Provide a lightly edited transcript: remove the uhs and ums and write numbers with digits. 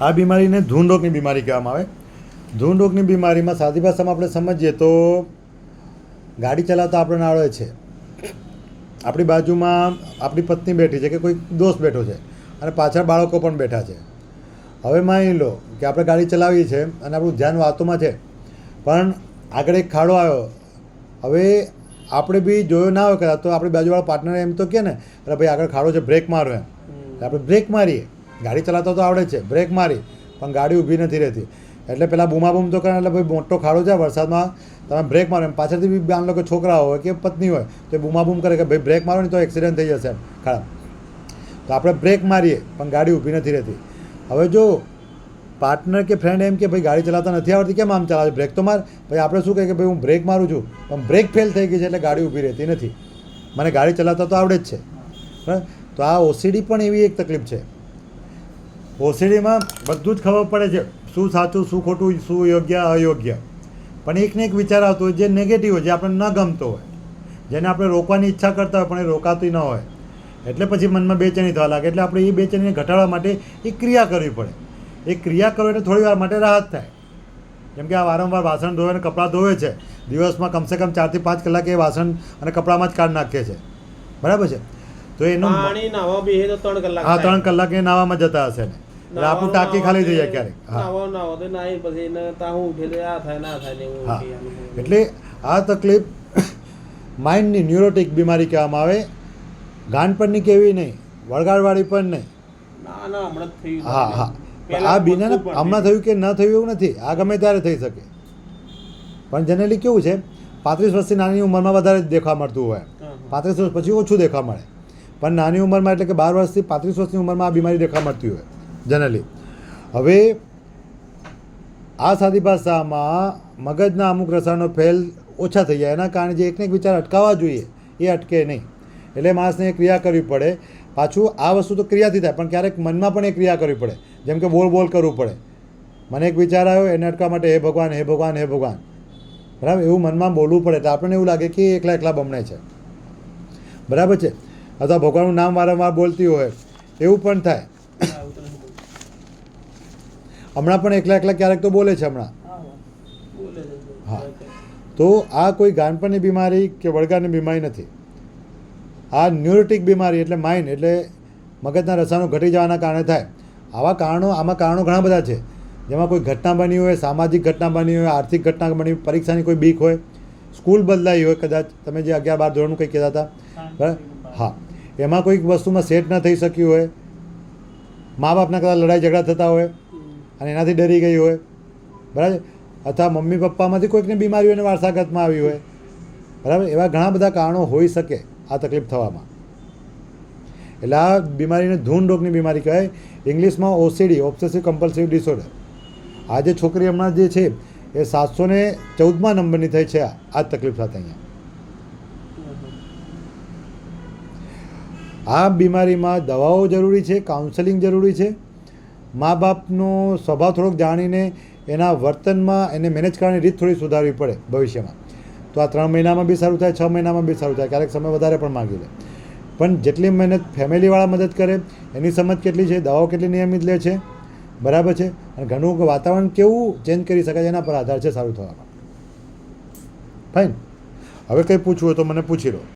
આ બીમારીને ધૂન રોગની બીમારી કહેવામાં આવે. ધૂન રોગની બીમારીમાં સાદી ભાષામાં આપણે સમજીએ તો ગાડી ચલાવતા આપણને આવડે છે, આપણી બાજુમાં આપણી પત્ની બેઠી છે કે કોઈ દોસ્ત બેઠો છે અને પાછળ બાળકો પણ બેઠા છે. હવે માની લો કે આપણે ગાડી ચલાવીએ છીએ અને આપણું ધ્યાન વાતોમાં છે, પણ આગળ એક ખાડો આવ્યો. હવે આપણે બી જોયો ના હોય કદાચ તો આપણી બાજુવાળા પાર્ટનર એમ તો કહે ને, અરે ભાઈ આગળ ખાડો છે, બ્રેક મારો એમ. આપણે બ્રેક મારીએ, ગાડી ચલાવતા તો આવડે છે, બ્રેક મારી પણ ગાડી ઊભી નથી રહેતી. એટલે પહેલાં બૂમાબૂમ તો કરે, એટલે ભાઈ મોટો ખાડો છે વરસાદમાં, તમે બ્રેક મારો એમ. પાછળથી બી આમ લોકો છોકરા હોય કે પત્ની હોય તો એ બૂમાબૂમ કરે કે ભાઈ બ્રેક મારો ને તો એક્સિડન્ટ થઈ જશે એમ ખાડા. તો આપણે બ્રેક મારીએ પણ ગાડી ઊભી નથી રહેતી. હવે જો પાર્ટનર કે ફ્રેન્ડ એમ કે ભાઈ ગાડી ચલાવતા નથી આવડતી, કેમ આમ ચલાવે, બ્રેક તો માર. ભાઈ આપણે શું કહે કે ભાઈ હું બ્રેક મારું છું પણ બ્રેક ફેલ થઈ ગઈ છે એટલે ગાડી ઊભી રહેતી નથી. મને ગાડી ચલાવતા તો આવડે જ છે, બરાબર. તો આ ઓસીડી પણ એવી એક તકલીફ છે. ઓસીડીમાં બધું જ ખબર પડે છે, શું સાચું શું ખોટું, શું યોગ્ય અયોગ્ય, પણ એકને એક વિચાર આવતો હોય જે નેગેટિવ હોય, જે આપણને ન ગમતો હોય, જેને આપણે રોકવાની ઈચ્છા કરતા હોય પણ એ રોકાતી ન હોય. એટલે પછી મનમાં બેચેની થવા લાગે. એટલે આપણે એ બેચેનીને ઘટાડવા માટે એક ક્રિયા કરવી પડે. એ ક્રિયા કરો એટલે થોડી વાર માટે રાહત થાય. જેમ કે આ વારંવાર વાસણ ધોવે અને કપડાં ધોવે છે, દિવસમાં કમસે કમ 4 થી 5 કલાક એ વાસણ અને કપડામાં જ કાઢ નાખે છે, બરાબર છે. તો એનું પાણી નાવા બેહે તો 3 કલાક, હા 3 કલાક એ નાવામાં જતા હશે ને, એટલે આપણું ટાંકી ખાલી થઈ જાય ક્યારેક. નાવા તો નાઈ પછી એને તાહું ઉઠેલે આ થાય ના થાય ને એવું. હા, એટલે આ તકલીફ માઇન્ડની ન્યુરોટિક બીમારી કહેવામાં આવે. ગાનપણની કેવી નહીં, વળગાડવાળી પણ નહીં. ના ના હમણાં જ થયું. હા હા, આ બીજાને હમણાં થયું કે ન થયું એવું નથી, આ ગમે ત્યારે થઈ શકે. પણ જનરલી કેવું છે, 35 વર્ષથી નાની ઉંમરમાં વધારે દેખવા મળતું હોય, 35 વર્ષ પછી ઓછું દેખવા મળે. પણ નાની ઉંમરમાં એટલે કે 12 વર્ષથી 35 વર્ષની ઉંમરમાં આ બીમારી દેખવા મળતી હોય જનરલી. હવે આ સાદી ભાષામાં મગજના અમુક રસાયણો ફેલ ઓછા થઈ જાય, એના કારણે જે એકને એક વિચાર અટકાવવા જોઈએ એ અટકે નહીં. એટલે માણસને એ ક્રિયા કરવી પડે. પાછું આ વસ્તુ તો ક્રિયાથી થાય, પણ ક્યારેક મનમાં પણ એ ક્રિયા કરવી પડે. જેમ કે બોલ કરવું પડે. મને એક વિચાર આવ્યો, એને અટકાવવા માટે હે ભગવાન હે ભગવાન હે ભગવાન, બરાબર, એવું મનમાં બોલવું પડે. તો આપણને એવું લાગે કે એકલા એકલા બમણે છે, બરાબર છે. અથવા ભગવાનનું નામ વારંવાર બોલતી હોય એવું પણ થાય. હમણાં પણ એકલા એકલા ક્યારેક તો બોલે છે હમણાં. હા, તો આ કોઈ ગાનપણની બીમારી કે વળગાડની બીમારી નથી. આ ન્યુરોટિક બીમારી એટલે માઇન્ડ એટલે મગજના રસાયણો ઘટી જવાના કારણે થાય. આમાં કારણો ઘણા બધા છે, જેમાં કોઈ ઘટના બની હોય, સામાજિક ઘટના બની હોય, આર્થિક ઘટના બની હોય, પરીક્ષાની કોઈ બીક હોય, સ્કૂલ બદલાઈ હોય, કદાચ તમે જે 11, 12 ધોરણનું કંઈ કહેતા હતા, બરાબર. હા, એમાં કોઈક વસ્તુમાં સેટ ન થઈ શક્યું હોય, મા બાપના કદાચ લડાઈ ઝઘડા થતા હોય અને એનાથી ડરી ગઈ હોય, બરાબર. અથવા મમ્મી પપ્પામાંથી કોઈકને બીમારી હોય ને વારસાગતમાં આવી હોય, બરાબર. એવા ઘણા બધા કારણો હોઈ શકે આ તકલીફ થવામાં. એટલે આ બીમારીને ધૂન રોગની બીમારી કહેવાય. ઇંગ્લિશમાં ઓસીડી, ઓબ્સેસિવ કમ્પલ્સિવ ડિસઓર્ડર. આ જે છોકરી હમણાં જે છે એ 714મા નંબરની થઈ છે આ જ તકલીફ સાથે અહીંયા. આ બીમારીમાં દવાઓ જરૂરી છે, કાઉન્સેલિંગ જરૂરી છે. મા બાપનો સ્વભાવ થોડોક જાણીને એના વર્તનમાં એને મેનેજ કરવાની રીત થોડી સુધારવી પડે ભવિષ્યમાં. તો આ 3 મહિનામાં બી સારું થાય, 6 મહિનામાં બી સારું થાય, ક્યારેક સમય વધારે પણ માગી લે. પણ જેટલી મહેનત ફેમિલીવાળા મદદ કરે, એની સમજ કેટલી છે, દવાઓ કેટલી નિયમિત લે છે, બરાબર છે, અને ઘણું વાતાવરણ કેવું ચેન્જ કરી શકાય એના પર આધાર છે સારું થવામાં. ફાઇન. હવે કંઈ પૂછવું હોય તો મને પૂછી લો.